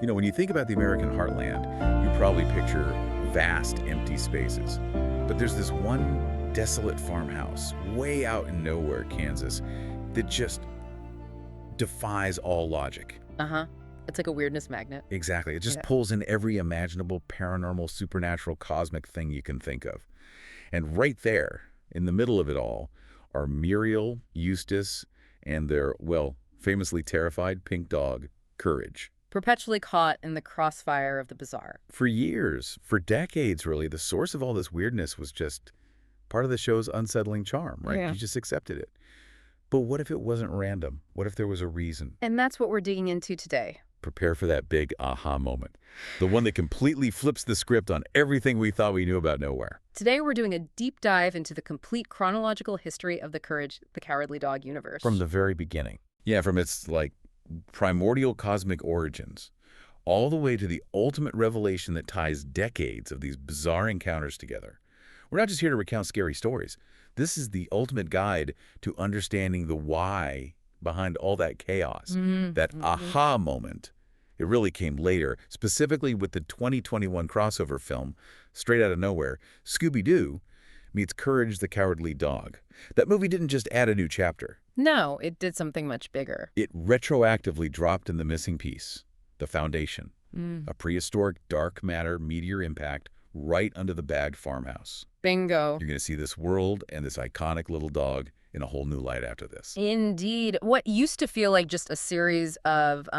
When you think about the American heartland, you probably picture vast, empty spaces. But there's this one desolate farmhouse way out in nowhere, Kansas, that just defies all logic. Uh-huh. It's like a weirdness magnet. Exactly. It just pulls in every imaginable paranormal, supernatural, cosmic thing you can think of. And right there, in the middle of it all, are Muriel, Eustace, and their, well, famously terrified pink dog, Courage. Perpetually caught in the crossfire of the bizarre. For years, for decades really, the source of all this weirdness was just part of the show's unsettling charm, right? Yeah. You just accepted it. But what if it wasn't random? What if there was a reason? And that's what we're digging into today. Prepare for that big aha moment. The one that completely flips the script on everything we thought we knew about Nowhere. Today we're doing a deep dive into the complete chronological history of the Courage the Cowardly Dog universe. From the very beginning. Yeah, from its, primordial cosmic origins, all the way to the ultimate revelation that ties decades of these bizarre encounters together. We're not just here to recount scary stories. This is the ultimate guide to understanding the why behind all that chaos. That aha moment. It really came later, specifically with the 2021 crossover film, Straight Outta Nowhere, Scooby-Doo meets Courage the Cowardly Dog. That movie didn't just add a new chapter. No, it did something much bigger. It retroactively dropped in the missing piece, the foundation, a prehistoric dark matter meteor impact right under the bagged farmhouse. Bingo. You're going to see this world and this iconic little dog in a whole new light after this. Indeed. What used to feel like just a series of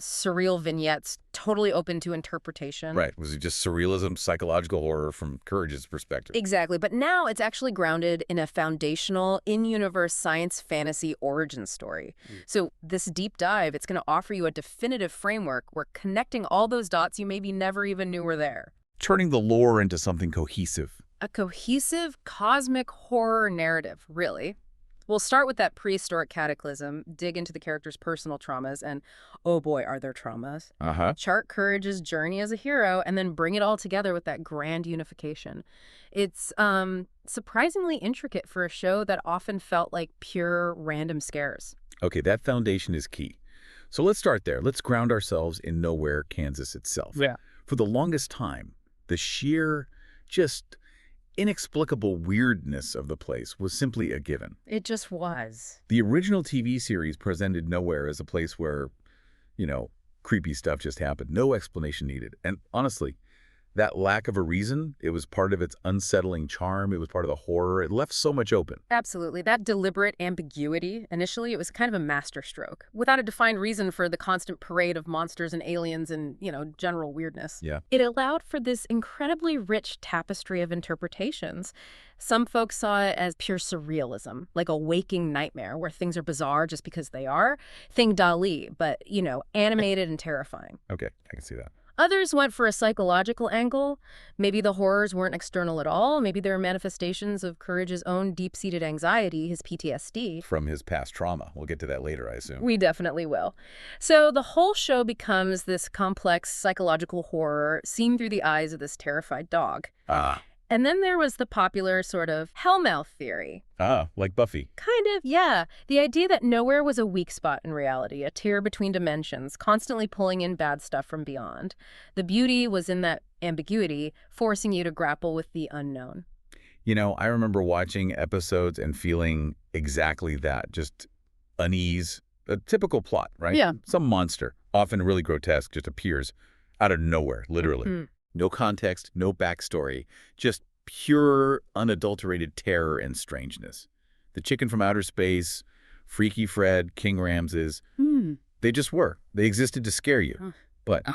surreal vignettes, totally open to interpretation. Right. Was it just surrealism, psychological horror from Courage's perspective? Exactly. But now it's actually grounded in a foundational, in-universe science fantasy origin story. So this deep dive, it's going to offer you a definitive framework where connecting all those dots you maybe never even knew were there. Turning the lore into something cohesive. A cohesive cosmic horror narrative, really. We'll start with that prehistoric cataclysm, dig into the characters' personal traumas, and oh boy, are there traumas. Chart Courage's journey as a hero, and then bring it all together with that grand unification. It's surprisingly intricate for a show that often felt like pure random scares. Okay, that foundation is key. So let's start there. Let's ground ourselves in Nowhere, Kansas itself. Yeah. For the longest time, the sheer, just inexplicable weirdness of the place was simply a given. It just was. The original TV series presented Nowhere as a place where, creepy stuff just happened. No explanation needed. And honestly, that lack of a reason, it was part of its unsettling charm. It was part of the horror. It left so much open. Absolutely. That deliberate ambiguity, initially, it was kind of a masterstroke, without a defined reason for the constant parade of monsters and aliens and, general weirdness. Yeah. It allowed for this incredibly rich tapestry of interpretations. Some folks saw it as pure surrealism, like a waking nightmare where things are bizarre just because they are. Think Dali, but, animated and terrifying. Okay, I can see that. Others went for a psychological angle. Maybe the horrors weren't external at all. Maybe they were manifestations of Courage's own deep-seated anxiety, his PTSD. From his past trauma. We'll get to that later, I assume. We definitely will. So the whole show becomes this complex psychological horror seen through the eyes of this terrified dog. And then there was the popular sort of hellmouth theory. Like Buffy. Kind of, yeah. The idea that Nowhere was a weak spot in reality, a tear between dimensions, constantly pulling in bad stuff from beyond. The beauty was in that ambiguity, forcing you to grapple with the unknown. I remember watching episodes and feeling exactly that, just unease. A typical plot, right? Yeah. Some monster, often really grotesque, just appears out of nowhere, literally. No context, no backstory, just pure, unadulterated terror and strangeness. The chicken from outer space, Freaky Fred, King Ramses, they just were. They existed to scare you. But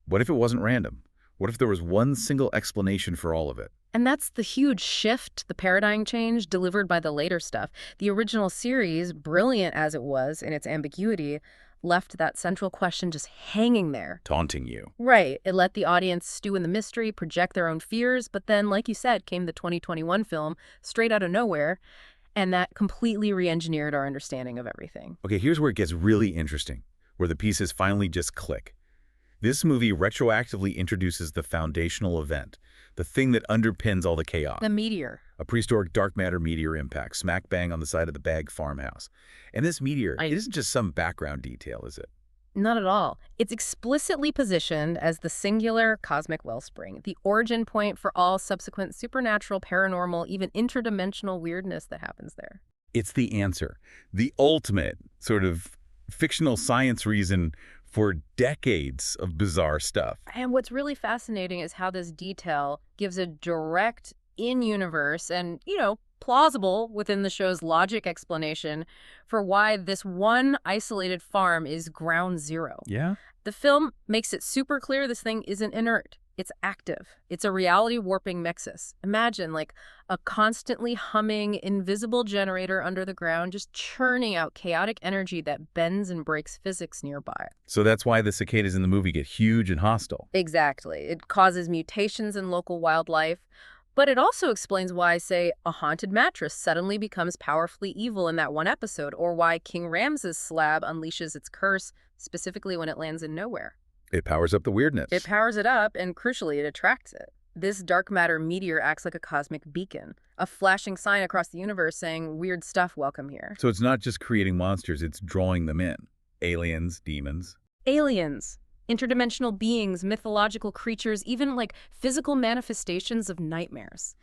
what if it wasn't random? What if there was one single explanation for all of it? And that's the huge shift, the paradigm change delivered by the later stuff. The original series, brilliant as it was in its ambiguity, left that central question just hanging there. Taunting you. Right. It let the audience stew in the mystery, project their own fears, but then, like you said, came the 2021 film, Straight Outta Nowhere, and that completely re-engineered our understanding of everything. Okay, here's where it gets really interesting, where the pieces finally just click. This movie retroactively introduces the foundational event, the thing that underpins all the chaos. The meteor. A prehistoric dark matter meteor impact, smack bang on the side of the bagged farmhouse. And this meteor, it isn't just some background detail, is it? Not at all. It's explicitly positioned as the singular cosmic wellspring, the origin point for all subsequent supernatural, paranormal, even interdimensional weirdness that happens there. It's the answer, the ultimate sort of fictional science reason for decades of bizarre stuff. And what's really fascinating is how this detail gives a direct, in-universe and, plausible within the show's logic explanation for why this one isolated farm is ground zero. Yeah? The film makes it super clear this thing isn't inert. It's active. It's a reality-warping nexus. Imagine, like, a constantly humming, invisible generator under the ground just churning out chaotic energy that bends and breaks physics nearby. So that's why the cicadas in the movie get huge and hostile. Exactly. It causes mutations in local wildlife. But it also explains why, say, a haunted mattress suddenly becomes powerfully evil in that one episode, or why King Ramses' slab unleashes its curse, specifically when it lands in nowhere. It powers up the weirdness. It powers it up, and crucially, it attracts it. This dark matter meteor acts like a cosmic beacon, a flashing sign across the universe saying, weird stuff, welcome here. So it's not just creating monsters, it's drawing them in. Aliens, demons. Aliens. Interdimensional beings, mythological creatures, even like physical manifestations of nightmares.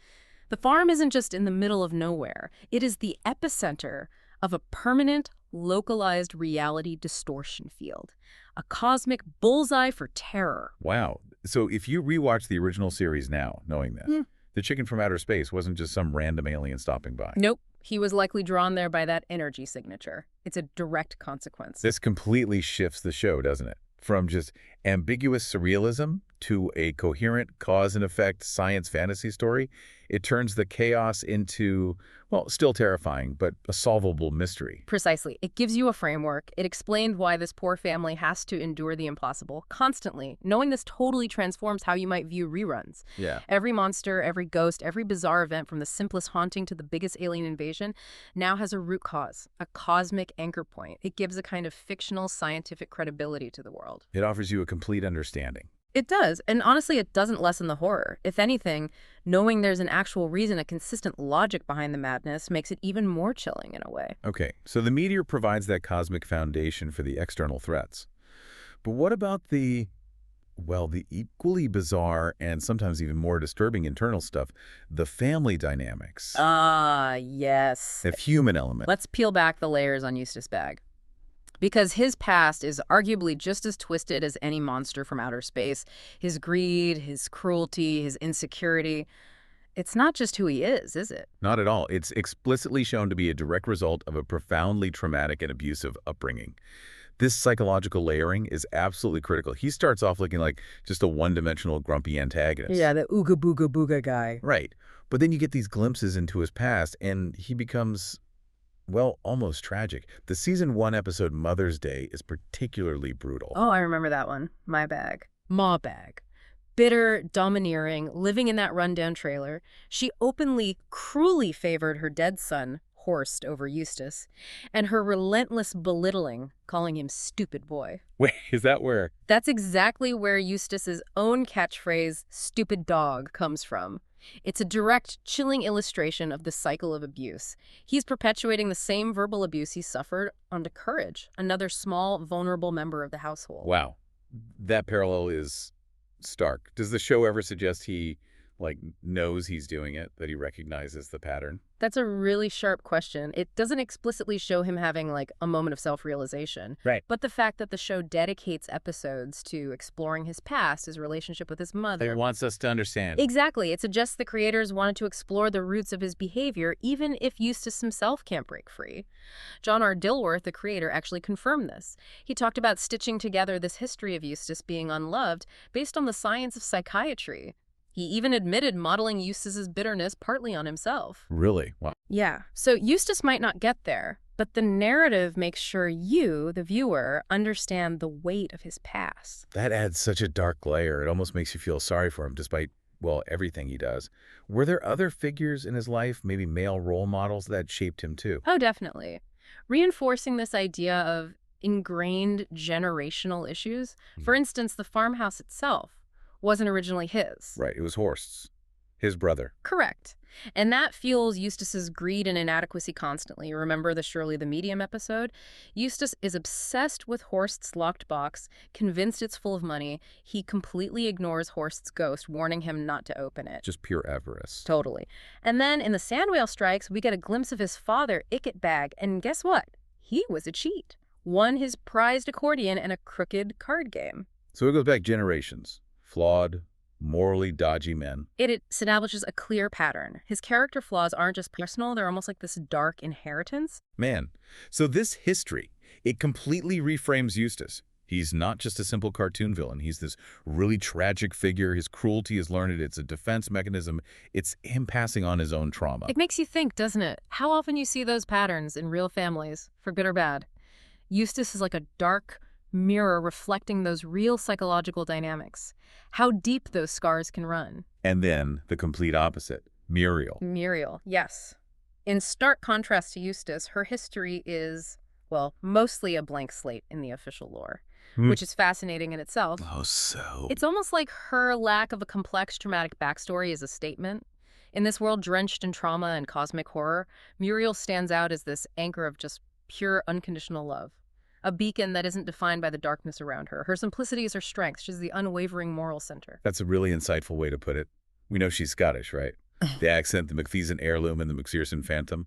The farm isn't just in the middle of nowhere. It is the epicenter of a permanent, localized reality distortion field. A cosmic bullseye for terror. Wow. So if you rewatch the original series now, knowing this, the chicken from outer space wasn't just some random alien stopping by. Nope. He was likely drawn there by that energy signature. It's a direct consequence. This completely shifts the show, doesn't it? From just ambiguous surrealism to a coherent cause and effect science fantasy story. It turns the chaos into, well, still terrifying, but a solvable mystery. Precisely. It gives you a framework. It explained why this poor family has to endure the impossible constantly. Knowing this totally transforms how you might view reruns. Yeah. Every monster, every ghost, every bizarre event, from the simplest haunting to the biggest alien invasion, now has a root cause, a cosmic anchor point. It gives a kind of fictional scientific credibility to the world. It offers you a complete understanding. It does. And honestly, it doesn't lessen the horror. If anything, knowing there's an actual reason, a consistent logic behind the madness, makes it even more chilling in a way. Okay, so the meteor provides that cosmic foundation for the external threats. But what about the equally bizarre and sometimes even more disturbing internal stuff, the family dynamics? Ah, yes. The human element. Let's peel back the layers on Eustace Bagg. Because his past is arguably just as twisted as any monster from outer space. His greed, his cruelty, his insecurity. It's not just who he is it? Not at all. It's explicitly shown to be a direct result of a profoundly traumatic and abusive upbringing. This psychological layering is absolutely critical. He starts off looking like just a one-dimensional grumpy antagonist. Yeah, the ooga booga booga guy. Right. But then you get these glimpses into his past, and he becomes, well, almost tragic. The season 1 episode Mother's Day is particularly brutal. Oh, I remember that one. My bag. Ma bag. Bitter, domineering, living in that rundown trailer, she openly, cruelly favored her dead son, Horst, over Eustace, and her relentless belittling, calling him stupid boy. Wait, is that where? That's exactly where Eustace's own catchphrase, stupid dog, comes from. It's a direct, chilling illustration of the cycle of abuse. He's perpetuating the same verbal abuse he suffered onto Courage, another small, vulnerable member of the household. Wow. That parallel is stark. Does the show ever suggest he, knows he's doing it, that he recognizes the pattern? That's a really sharp question. It doesn't explicitly show him having, a moment of self-realization. Right. But the fact that the show dedicates episodes to exploring his past, his relationship with his mother. It wants us to understand. Exactly. It suggests the creators wanted to explore the roots of his behavior, even if Eustace himself can't break free. John R. Dilworth, the creator, actually confirmed this. He talked about stitching together this history of Eustace being unloved based on the science of psychiatry. He even admitted modeling Eustace's bitterness partly on himself. Really? Wow. Yeah. So Eustace might not get there, but the narrative makes sure you, the viewer, understand the weight of his past. That adds such a dark layer. It almost makes you feel sorry for him, despite, everything he does. Were there other figures in his life, maybe male role models, that shaped him too? Oh, definitely. Reinforcing this idea of ingrained generational issues. For instance, the farmhouse itself wasn't originally his. Right. It was Horst's. His brother. Correct. And that fuels Eustace's greed and inadequacy constantly. Remember the Shirley the Medium episode? Eustace is obsessed with Horst's locked box, convinced it's full of money. He completely ignores Horst's ghost, warning him not to open it. Just pure avarice. Totally. And then in the Sand Whale Strikes, we get a glimpse of his father, Icketbag, and guess what? He was a cheat. Won his prized accordion and a crooked card game. So it goes back generations. Flawed, morally dodgy men. It establishes a clear pattern. His character flaws aren't just personal, they're almost like this dark inheritance. Man, so this history, it completely reframes Eustace. He's not just a simple cartoon villain. He's this really tragic figure. His cruelty is learned. It's a defense mechanism. It's him passing on his own trauma. It makes you think, doesn't it? How often you see those patterns in real families, for good or bad. Eustace is like a dark mirror reflecting those real psychological dynamics. How deep those scars can run. And then the complete opposite, Muriel. Muriel, yes. In stark contrast to Eustace, her history is, well, mostly a blank slate in the official lore, which is fascinating in itself. Oh, so. It's almost like her lack of a complex traumatic backstory is a statement. In this world drenched in trauma and cosmic horror, Muriel stands out as this anchor of just pure, unconditional love. A beacon that isn't defined by the darkness around her. Her simplicity is her strength. She's the unwavering moral center. That's a really insightful way to put it. We know she's Scottish, right? The accent, the McPherson heirloom, and the McPherson phantom.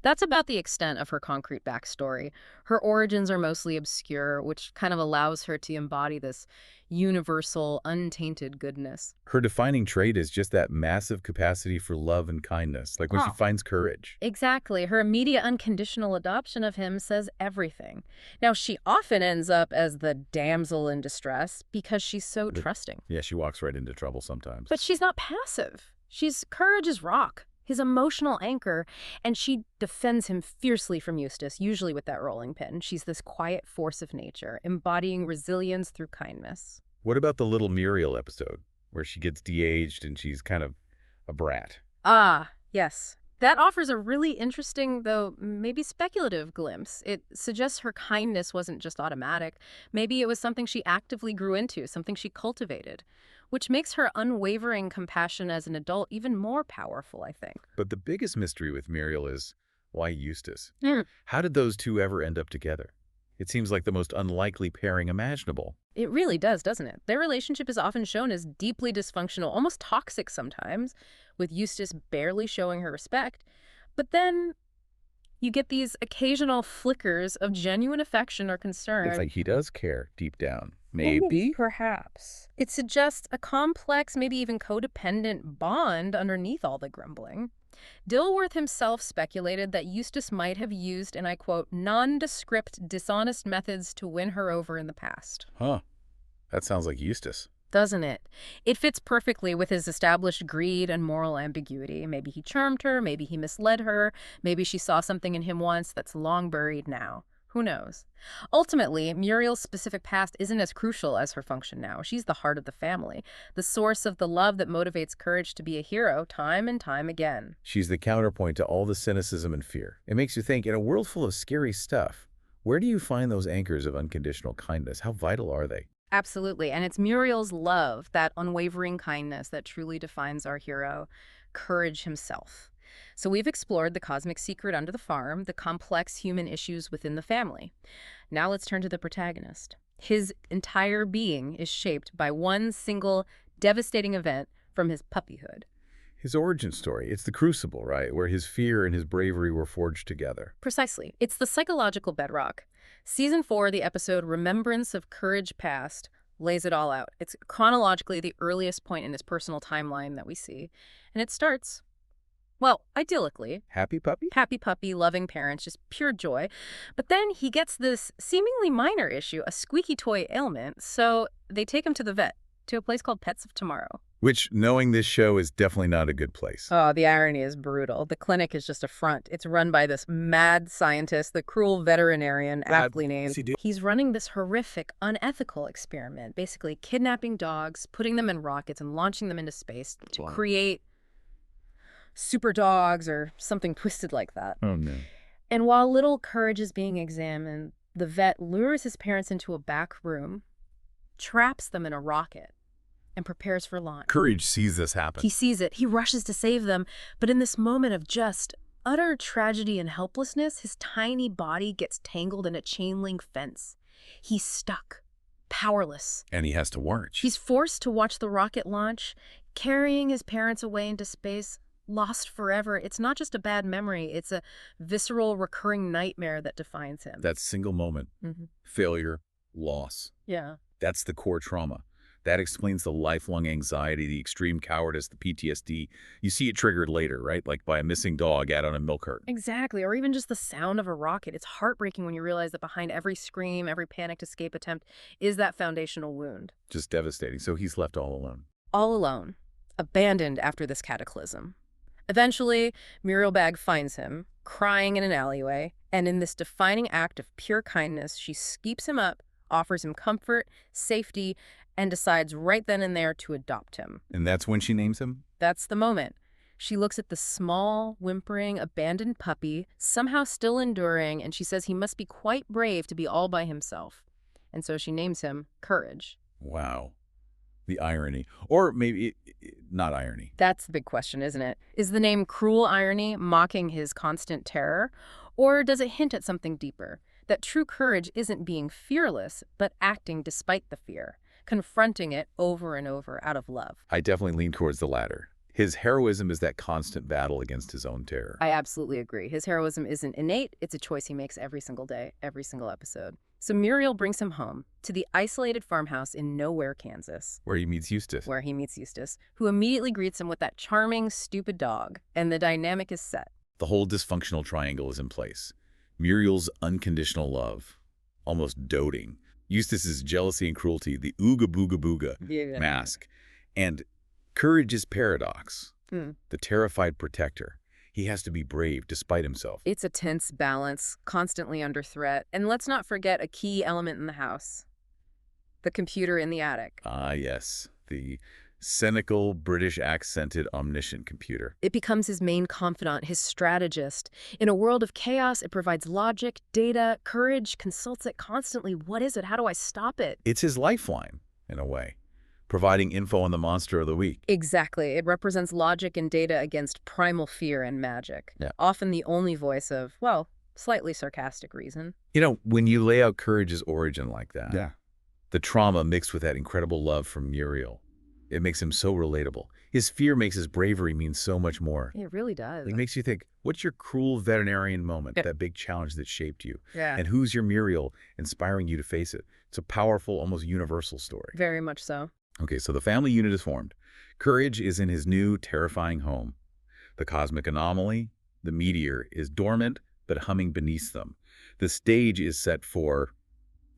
That's about the extent of her concrete backstory. Her origins are mostly obscure, which kind of allows her to embody this universal, untainted goodness. Her defining trait is just that massive capacity for love and kindness, like when she finds courage. Exactly. Her immediate unconditional adoption of him says everything. Now, she often ends up as the damsel in distress because she's so trusting. Yeah, she walks right into trouble sometimes. But she's not passive. She's courage as rock, his emotional anchor, and she defends him fiercely from Eustace, usually with that rolling pin. She's this quiet force of nature, embodying resilience through kindness. What about the little Muriel episode, where she gets de-aged and she's kind of a brat? Ah, yes. That offers a really interesting, though maybe speculative glimpse. It suggests her kindness wasn't just automatic. Maybe it was something she actively grew into, something she cultivated, which makes her unwavering compassion as an adult even more powerful, I think. But the biggest mystery with Muriel is, why Eustace? How did those two ever end up together? It seems like the most unlikely pairing imaginable. It really does, doesn't it? Their relationship is often shown as deeply dysfunctional, almost toxic sometimes, with Eustace barely showing her respect. But then you get these occasional flickers of genuine affection or concern. It's like he does care deep down. Maybe? Perhaps. It suggests a complex, maybe even codependent bond underneath all the grumbling. Dilworth himself speculated that Eustace might have used, and I quote, nondescript, dishonest methods to win her over in the past. Huh. That sounds like Eustace. Doesn't it? It fits perfectly with his established greed and moral ambiguity. Maybe he charmed her, maybe he misled her, maybe she saw something in him once that's long buried now. Who knows? Ultimately, Muriel's specific past isn't as crucial as her function now. She's the heart of the family, the source of the love that motivates courage to be a hero time and time again. She's the counterpoint to all the cynicism and fear. It makes you think, in a world full of scary stuff, where do you find those anchors of unconditional kindness? How vital are they? Absolutely. And it's Muriel's love, that unwavering kindness, that truly defines our hero, Courage himself. So we've explored the cosmic secret under the farm, the complex human issues within the family. Now let's turn to the protagonist. His entire being is shaped by one single devastating event from his puppyhood. His origin story. It's the crucible, right? Where his fear and his bravery were forged together. Precisely. It's the psychological bedrock. Season 4, the episode Remembrance of Courage Past, lays it all out. It's chronologically the earliest point in his personal timeline that we see. And it starts, well, idyllically. Happy puppy? Happy puppy, loving parents, just pure joy. But then he gets this seemingly minor issue, a squeaky toy ailment, so they take him to the vet, to a place called Pets of Tomorrow. Which, knowing this show, is definitely not a good place. Oh, the irony is brutal. The clinic is just a front. It's run by this mad scientist, the cruel veterinarian, aptly named. He's running this horrific, unethical experiment, basically kidnapping dogs, putting them in rockets, and launching them into space to create super dogs or something twisted like that. Oh, no. And while little Courage is being examined, the vet lures his parents into a back room, traps them in a rocket, and prepares for launch. Courage sees this happen. He sees it. He rushes to save them. But in this moment of just utter tragedy and helplessness, his tiny body gets tangled in a chain-link fence. He's stuck, powerless. And he has to watch. He's forced to watch the rocket launch, carrying his parents away into space, lost forever. It's not just a bad memory. It's a visceral, recurring nightmare that defines him. That single moment, failure, loss. Yeah. That's the core trauma. That explains the lifelong anxiety, the extreme cowardice, the PTSD. You see it triggered later, right? Like by a missing dog out on a milk carton. Exactly. Or even just the sound of a rocket. It's heartbreaking when you realize that behind every scream, every panicked escape attempt is that foundational wound. Just devastating. So he's left all alone. All alone. Abandoned after this cataclysm. Eventually, Muriel finds him, crying in an alleyway, and in this defining act of pure kindness, she scoops him up, offers him comfort, safety, and decides right then and there to adopt him. And that's when she names him? That's the moment. She looks at the small, whimpering, abandoned puppy, somehow still enduring, and she says he must be quite brave to be all by himself. And so she names him Courage. Wow. The irony. Or maybe not irony. That's the big question, isn't it? Is the name cruel irony, mocking his constant terror? Or does it hint at something deeper? That true courage isn't being fearless, but acting despite the fear, confronting it over and over out of love. I definitely lean towards the latter. His heroism is that constant battle against his own terror. I absolutely agree. His heroism isn't innate. It's a choice he makes every single day, every single episode. So Muriel brings him home to the isolated farmhouse in nowhere, Kansas. Where he meets Eustace. Who immediately greets him with that charming, stupid dog. And the dynamic is set. The whole dysfunctional triangle is in place. Muriel's unconditional love, almost doting. Eustace's jealousy and cruelty, the ooga booga booga mask. And Courage's paradox, the terrified protector. He has to be brave despite himself. It's a tense balance, constantly under threat. And let's not forget a key element in the house. The computer in the attic. Ah, yes. The cynical, British-accented, omniscient computer. It becomes his main confidant, his strategist. In a world of chaos, it provides logic, data, courage, consults it constantly. What is it? How do I stop it? It's his lifeline, in a way, providing info on the monster of the week. Exactly. It represents logic and data against primal fear and magic. Yeah. Often the only voice of, well, slightly sarcastic reason. You know, when you lay out Courage's origin like that, the trauma mixed with that incredible love from Muriel, it makes him so relatable. His fear makes his bravery mean so much more. It really does. It makes you think, what's your cruel veterinarian moment, that big challenge that shaped you? Yeah. And who's your Muriel inspiring you to face it? It's a powerful, almost universal story. Very much so. Okay, so the family unit is formed. Courage is in his new, terrifying home. The cosmic anomaly, the meteor, is dormant but humming beneath them. The stage is set for,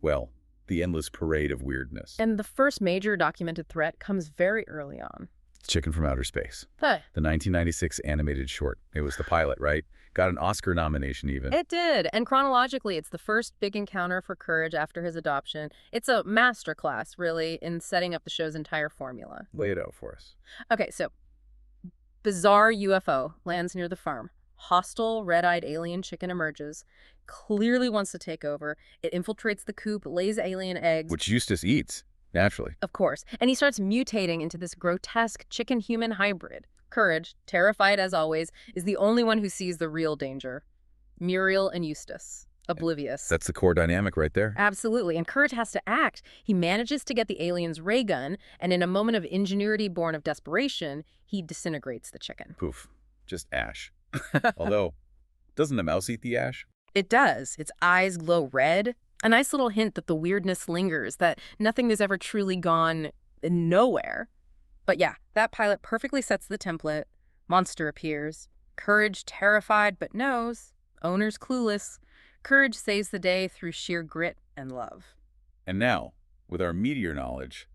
well, the endless parade of weirdness. And the first major documented threat comes very early on. Chicken from Outer Space. Huh. The 1996 animated short. It was the pilot, right? Got an Oscar nomination even. It did. And chronologically, it's the first big encounter for Courage after his adoption. It's a masterclass, really, in setting up the show's entire formula. Lay it out for us. Okay, so bizarre UFO lands near the farm. Hostile, red-eyed alien chicken emerges, clearly wants to take over. It infiltrates the coop, lays alien eggs. Which Eustace eats, naturally. Of course. And he starts mutating into this grotesque chicken-human hybrid. Courage, terrified as always, is the only one who sees the real danger. Muriel and Eustace, oblivious. That's the core dynamic right there. Absolutely. And Courage has to act. He manages to get the alien's ray gun, and in a moment of ingenuity born of desperation, he disintegrates the chicken. Poof. Just ash. Although, doesn't the mouse eat the ash? It does. Its eyes glow red. A nice little hint that the weirdness lingers, that nothing has ever truly gone nowhere. But yeah, that pilot perfectly sets the template. Monster appears. Courage terrified but knows. Owner's clueless. Courage saves the day through sheer grit and love. And now, with our meteor knowledge,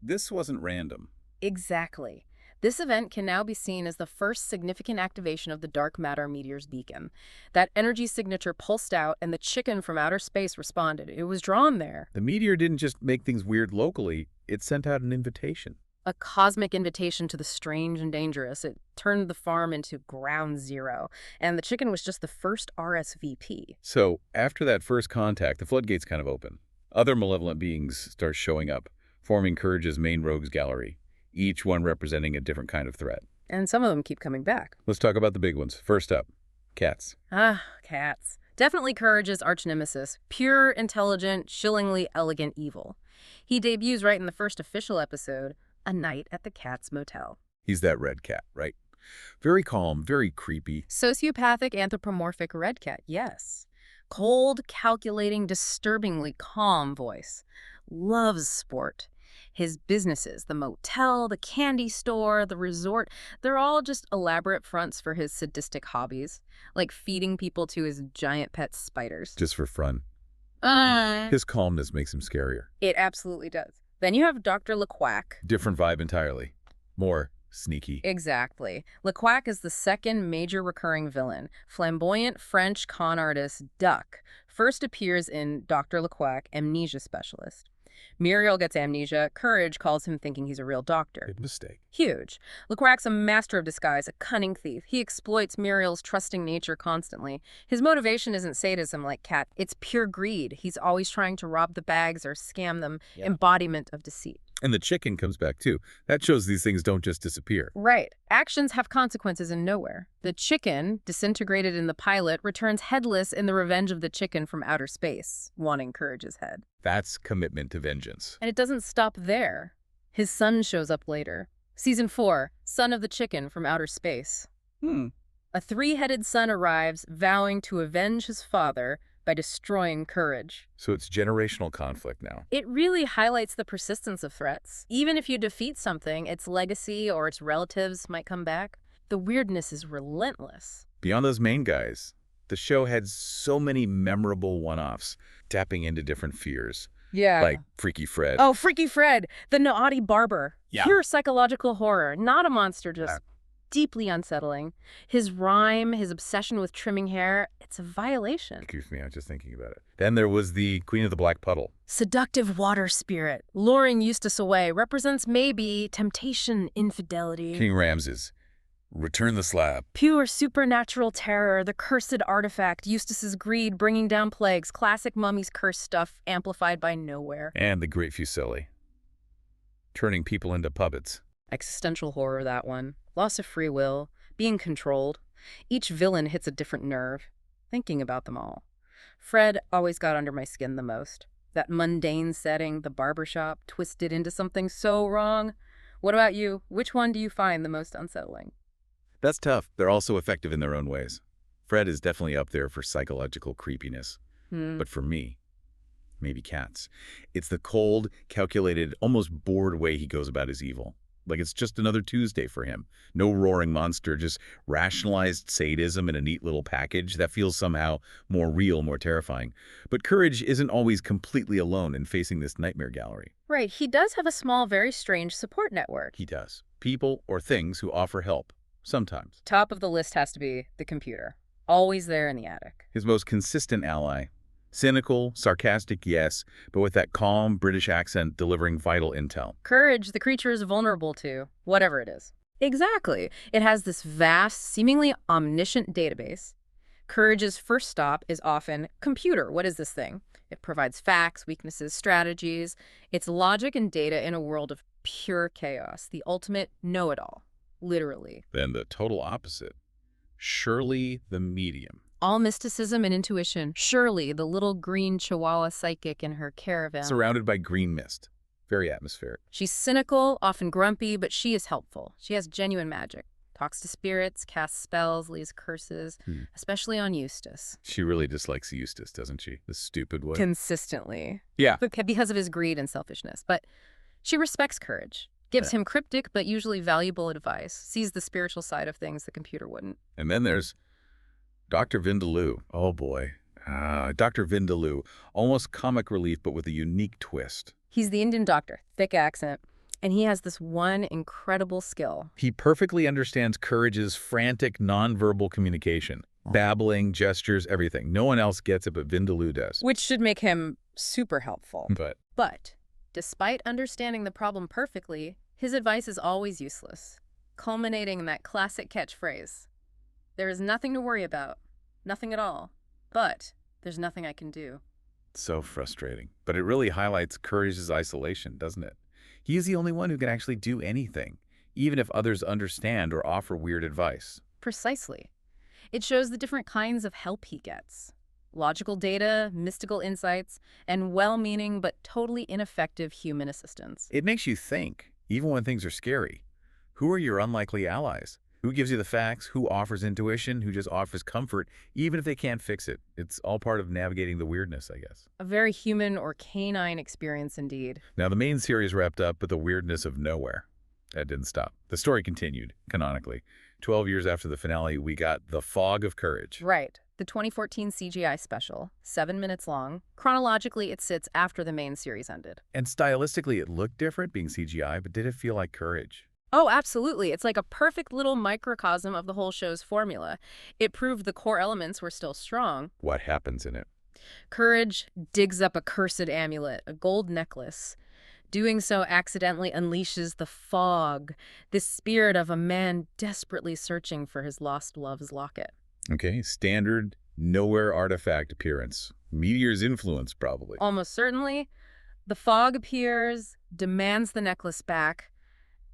this wasn't random. Exactly. This event can now be seen as the first significant activation of the dark matter meteor's beacon. That energy signature pulsed out, and the chicken from outer space responded. It was drawn there. The meteor didn't just make things weird locally, it sent out an invitation. A cosmic invitation to the strange and dangerous. It turned the farm into ground zero, and the chicken was just the first RSVP. So, after that first contact, the floodgates kind of open. Other malevolent beings start showing up. forming Courage's main rogues gallery, each one representing a different kind of threat. And some of them keep coming back. Let's talk about the big ones. First up, Katz. Katz. Definitely Courage's arch-nemesis. Pure, intelligent, chillingly elegant evil. He debuts right in the first official episode, A Night at the Katz Motel. He's that red cat, right? Very calm, very creepy. Sociopathic, anthropomorphic red cat, yes. Cold, calculating, disturbingly calm voice. Loves sport. His businesses, the motel, the candy store, the resort, they're all just elaborate fronts for his sadistic hobbies, like feeding people to his giant pet spiders. Just for fun. His calmness makes him scarier. It absolutely does. Then you have Dr. Le Quack. Different vibe entirely. More sneaky. Exactly. Le Quack is the second major recurring villain. Flamboyant French con artist Duck first appears in Dr. Le Quack, Amnesia Specialist. Muriel gets amnesia. Courage calls him thinking he's a real doctor. Big mistake. Huge. Le Quack's a master of disguise, a cunning thief. He exploits Muriel's trusting nature constantly. His motivation isn't sadism like Kat. It's pure greed. He's always trying to rob the bags or scam them. Yeah. Embodiment of deceit. And the chicken comes back too. That shows these things don't just disappear. Right. Actions have consequences in nowhere. The chicken, disintegrated in the pilot, returns headless in The Revenge of the Chicken from Outer Space, wanting Courage's head. That's commitment to vengeance. And it doesn't stop there. His son shows up later. Season 4, Son of the Chicken from Outer Space. A three-headed son arrives, vowing to avenge his father by destroying Courage. So it's generational conflict now. It really highlights the persistence of threats. Even if you defeat something, its legacy or its relatives might come back. The weirdness is relentless. Beyond those main guys, the show had so many memorable one-offs, tapping into different fears. Yeah. Like Freaky Fred. Oh, Freaky Fred, the naughty barber. Yeah. Pure psychological horror, not a monster, just deeply unsettling. His rhyme, his obsession with trimming hair, it's a violation. Excuse me, I was just thinking about it. Then there was the Queen of the Black Puddle. Seductive water spirit, luring Eustace away, represents maybe temptation, infidelity. King Ramses. Return the slab. Pure supernatural terror, the cursed artifact, Eustace's greed bringing down plagues, classic Mummy's curse stuff amplified by nowhere. And the Great Fuseli. Turning people into puppets. Existential horror, that one. Loss of free will, being controlled. Each villain hits a different nerve. Thinking about them all. Fred always got under my skin the most. That mundane setting, the barbershop, twisted into something so wrong. What about you? Which one do you find the most unsettling? That's tough. They're also effective in their own ways. Fred is definitely up there for psychological creepiness. But for me, maybe Katz. It's the cold, calculated, almost bored way he goes about his evil. Like it's just another Tuesday for him. No roaring monster, just rationalized sadism in a neat little package that feels somehow more real, more terrifying. But Courage isn't always completely alone in facing this nightmare gallery. Right, he does have a small, very strange support network. He does. People or things who offer help, sometimes. Top of the list has to be the computer. Always there in the attic. His most consistent ally. Cynical, sarcastic, yes, but with that calm British accent delivering vital intel. Courage, the creature is vulnerable to, whatever it is. Exactly. It has this vast, seemingly omniscient database. Courage's first stop is often, computer, what is this thing? It provides facts, weaknesses, strategies. It's logic and data in a world of pure chaos, the ultimate know-it-all, literally. Then the total opposite. Shirley the medium. All mysticism and intuition. Shirley, the little green chihuahua psychic in her caravan. Surrounded by green mist. Very atmospheric. She's cynical, often grumpy, but she is helpful. She has genuine magic. Talks to spirits, casts spells, leaves curses, especially on Eustace. She really dislikes Eustace, doesn't she? The stupid one. Consistently. Yeah. Because of his greed and selfishness. But she respects Courage. Gives him cryptic but usually valuable advice. Sees the spiritual side of things the computer wouldn't. And then there's Dr. Vindaloo. Oh, boy. Dr. Vindaloo. Almost comic relief, but with a unique twist. He's the Indian doctor, thick accent, and he has this one incredible skill. He perfectly understands Courage's frantic, nonverbal communication. Babbling, gestures, everything. No one else gets it, but Vindaloo does. Which should make him super helpful. But, despite understanding the problem perfectly, his advice is always useless, culminating in that classic catchphrase. There is nothing to worry about. Nothing at all. But there's nothing I can do. So frustrating. But it really highlights Courage's isolation, doesn't it? He is the only one who can actually do anything, even if others understand or offer weird advice. Precisely. It shows the different kinds of help he gets. Logical data, mystical insights, and well-meaning but totally ineffective human assistance. It makes you think, even when things are scary. Who are your unlikely allies? Who gives you the facts? Who offers intuition? Who just offers comfort, even if they can't fix it? It's all part of navigating the weirdness, I guess. A very human or canine experience indeed. Now, the main series wrapped up with the weirdness of nowhere. That didn't stop. The story continued, canonically. 12 years after the finale, we got The Fog of Courage. Right. The 2014 CGI special, 7 minutes long. Chronologically, it sits after the main series ended. And stylistically, it looked different being CGI, but did it feel like Courage? Oh, absolutely. It's like a perfect little microcosm of the whole show's formula. It proved the core elements were still strong. What happens in it? Courage digs up a cursed amulet, a gold necklace. Doing so accidentally unleashes the fog, this spirit of a man desperately searching for his lost love's locket. Okay, standard nowhere artifact appearance. Meteor's influence, probably. Almost certainly. The fog appears, demands the necklace back,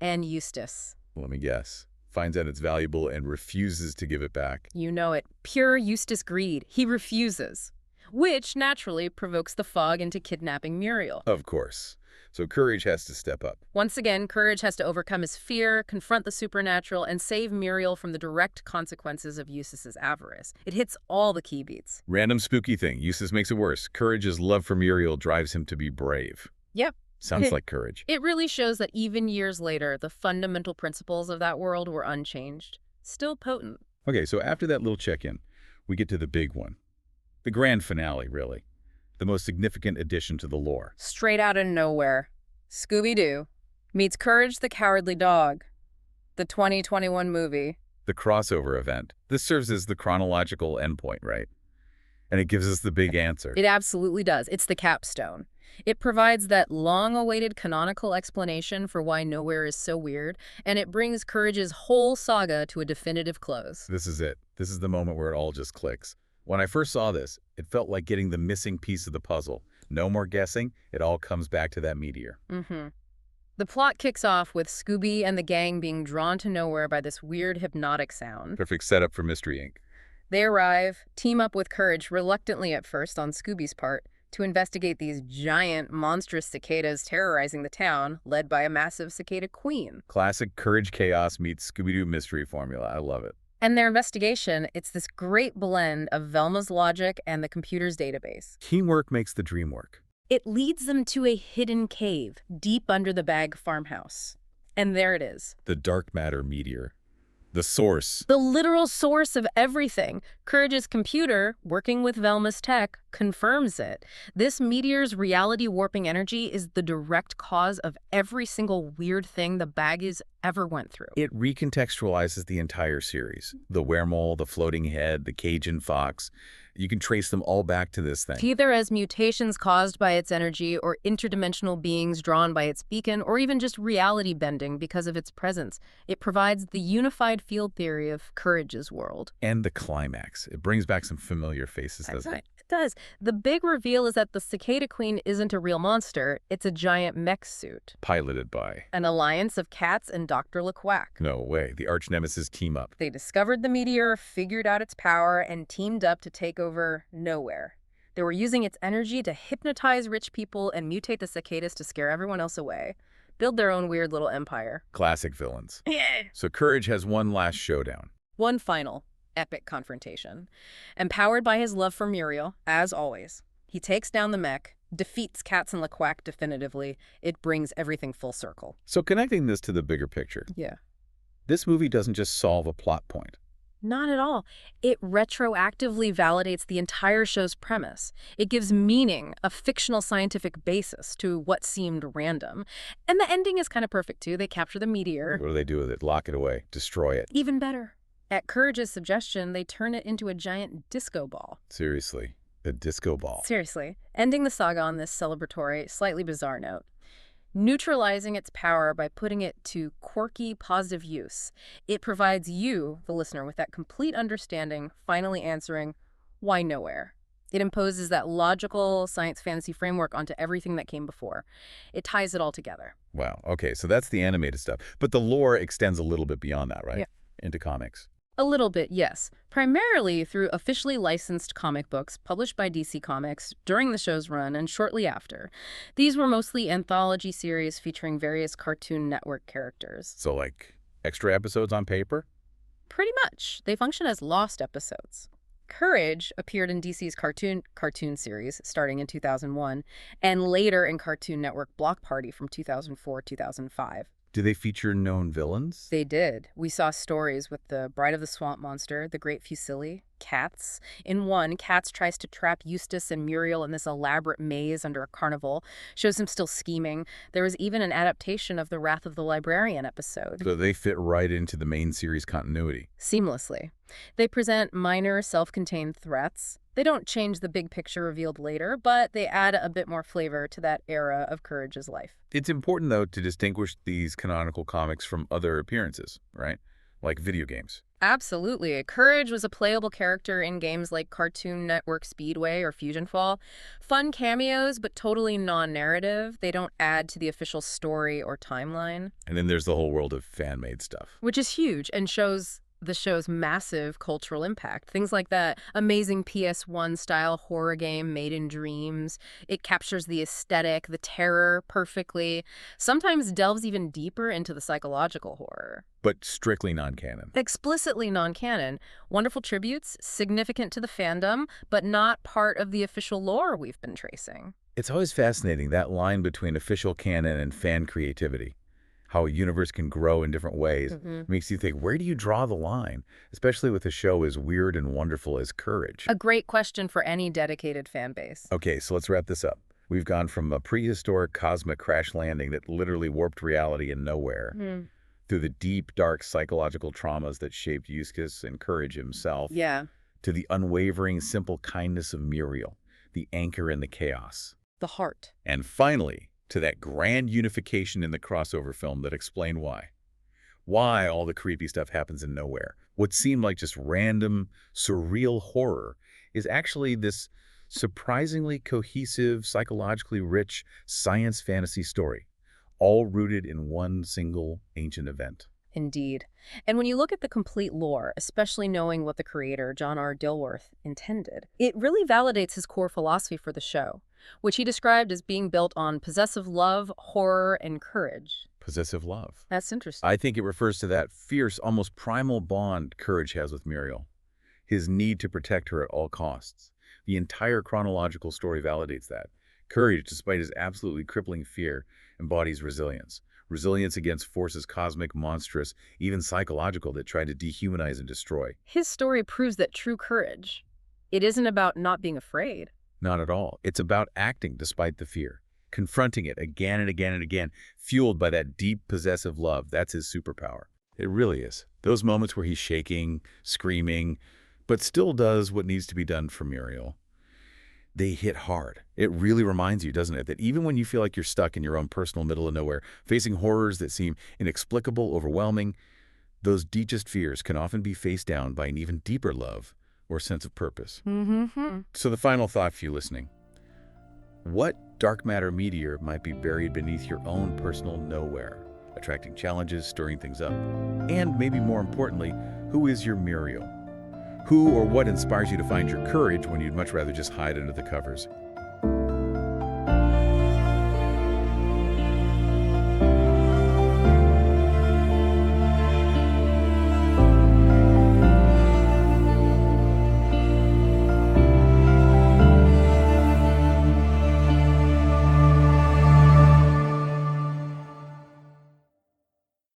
and Eustace. Let me guess. Finds out it's valuable and refuses to give it back. You know it. Pure Eustace greed. He refuses. Which, naturally, provokes the fog into kidnapping Muriel. Of course. So Courage has to step up. Once again, Courage has to overcome his fear, confront the supernatural, and save Muriel from the direct consequences of Eustace's avarice. It hits all the key beats. Random spooky thing. Eustace makes it worse. Courage's love for Muriel drives him to be brave. Yep. Sounds like Courage. It really shows that even years later, the fundamental principles of that world were unchanged. Still potent. Okay, so after that little check-in, we get to the big one. The grand finale, really. The most significant addition to the lore. Straight out of nowhere, Scooby-Doo meets Courage the Cowardly Dog, the 2021 movie. The crossover event. This serves as the chronological endpoint, right? And it gives us the big answer. It absolutely does. It's the capstone. It provides that long-awaited canonical explanation for why Nowhere is so weird, and it brings Courage's whole saga to a definitive close. This is it. This is the moment where it all just clicks. When I first saw this, it felt like getting the missing piece of the puzzle. No more guessing. It all comes back to that meteor. The plot kicks off with Scooby and the gang being drawn to Nowhere by this weird hypnotic sound. Perfect setup for Mystery Inc. They arrive, team up with Courage, reluctantly at first on Scooby's part, to investigate these giant, monstrous cicadas terrorizing the town, led by a massive cicada queen. Classic Courage Chaos meets Scooby-Doo mystery formula. I love it. And their investigation, it's this great blend of Velma's logic and the computer's database. Teamwork makes the dream work. It leads them to a hidden cave, deep under the Bag farmhouse. And there it is. The dark matter meteor. The source. The literal source of everything. Courage's computer, working with Velma's tech, confirms it. This meteor's reality-warping energy is the direct cause of every single weird thing the Baggies ever went through. It recontextualizes the entire series. The weremole, the floating head, the Cajun fox. You can trace them all back to this thing. Either as mutations caused by its energy or interdimensional beings drawn by its beacon or even just reality bending because of its presence. It provides the unified field theory of Courage's world. And the climax. It brings back some familiar faces, doesn't it? It does. The big reveal is that the Cicada Queen isn't a real monster. It's a giant mech suit. Piloted by an alliance of Katz and Dr. Le Quack. No way. The arch-nemesis team up. They discovered the meteor, figured out its power, and teamed up to take over Nowhere. They were using its energy to hypnotize rich people and mutate the cicadas to scare everyone else away. Build their own weird little empire. Classic villains. Yeah. So Courage has one last showdown. One final, epic confrontation. Empowered by his love for Muriel, as always, he takes down the mech, defeats Katz and Le Quack definitively. It brings everything full circle. So connecting this to the bigger picture. Yeah. This movie doesn't just solve a plot point. Not at all. It retroactively validates the entire show's premise. It gives meaning, a fictional scientific basis to what seemed random. And the ending is kind of perfect, too. They capture the meteor. What do they do with it? Lock it away. Destroy it. Even better. At Courage's suggestion, they turn it into a giant disco ball. Seriously. A disco ball. Seriously. Ending the saga on this celebratory, slightly bizarre note. Neutralizing its power by putting it to quirky, positive use. It provides you, the listener, with that complete understanding, finally answering, why Nowhere? It imposes that logical science fantasy framework onto everything that came before. It ties it all together. Wow. Okay, so that's the animated stuff. But the lore extends a little bit beyond that, Yeah. right? Into comics. A little bit, yes. Primarily through officially licensed comic books published by DC Comics during the show's run and shortly after. These were mostly anthology series featuring various Cartoon Network characters. So like extra episodes on paper? Pretty much. They function as lost episodes. Courage appeared in DC's cartoon series starting in 2001 and later in Cartoon Network Block Party from 2004-2005. Do they feature known villains? They did. We saw stories with the Bride of the Swamp Monster, the Great Fusilli, Katz. In one, Katz tries to trap Eustace and Muriel in this elaborate maze under a carnival, shows him still scheming. There was even an adaptation of the Wrath of the Librarian episode. So they fit right into the main series continuity. Seamlessly. They present minor, self-contained threats. They don't change the big picture revealed later, but they add a bit more flavor to that era of Courage's life. It's important, though, to distinguish these canonical comics from other appearances, right? Like video games. Absolutely. Courage was a playable character in games like Cartoon Network Speedway or Fusion Fall. Fun cameos, but totally non-narrative. They don't add to the official story or timeline. And then there's the whole world of fan-made stuff. Which is huge and shows the show's massive cultural impact. Things like that amazing PS1-style horror game Made in Dreams. It captures the aesthetic, the terror perfectly, sometimes delves even deeper into the psychological horror. But strictly non-canon. Explicitly non-canon. Wonderful tributes, significant to the fandom, but not part of the official lore we've been tracing. It's always fascinating, that line between official canon and fan creativity. How a universe can grow in different ways. Makes you think, where do you draw the line? Especially with a show as weird and wonderful as Courage. A great question for any dedicated fan base. Okay, so let's wrap this up. We've gone from a prehistoric cosmic crash landing that literally warped reality in nowhere, through the deep, dark psychological traumas that shaped Eustace and Courage himself, to the unwavering, simple kindness of Muriel, the anchor in the chaos. The heart. And finally, to that grand unification in the crossover film that explained why. Why all the creepy stuff happens in nowhere. What seemed like just random, surreal horror is actually this surprisingly cohesive, psychologically rich science fantasy story, all rooted in one single ancient event. Indeed. And when you look at the complete lore, especially knowing what the creator, John R. Dilworth, intended, it really validates his core philosophy for the show, which he described as being built on possessive love, horror, and courage. Possessive love. That's interesting. I think it refers to that fierce, almost primal bond Courage has with Muriel. His need to protect her at all costs. The entire chronological story validates that. Courage, despite his absolutely crippling fear, embodies resilience. Resilience against forces cosmic, monstrous, even psychological, that try to dehumanize and destroy. His story proves that true courage, it isn't about not being afraid. Not at all. It's about acting despite the fear, confronting it again and again and again, fueled by that deep possessive love. That's his superpower. It really is. Those moments where he's shaking, screaming, but still does what needs to be done for Muriel, they hit hard. It really reminds you, doesn't it, that even when you feel like you're stuck in your own personal middle of nowhere, facing horrors that seem inexplicable, overwhelming, those deepest fears can often be faced down by an even deeper love or sense of purpose. So the final thought for you listening. What dark matter meteor might be buried beneath your own personal nowhere, attracting challenges, stirring things up? And maybe more importantly, who is your Muriel? Who or what inspires you to find your courage when you'd much rather just hide under the covers?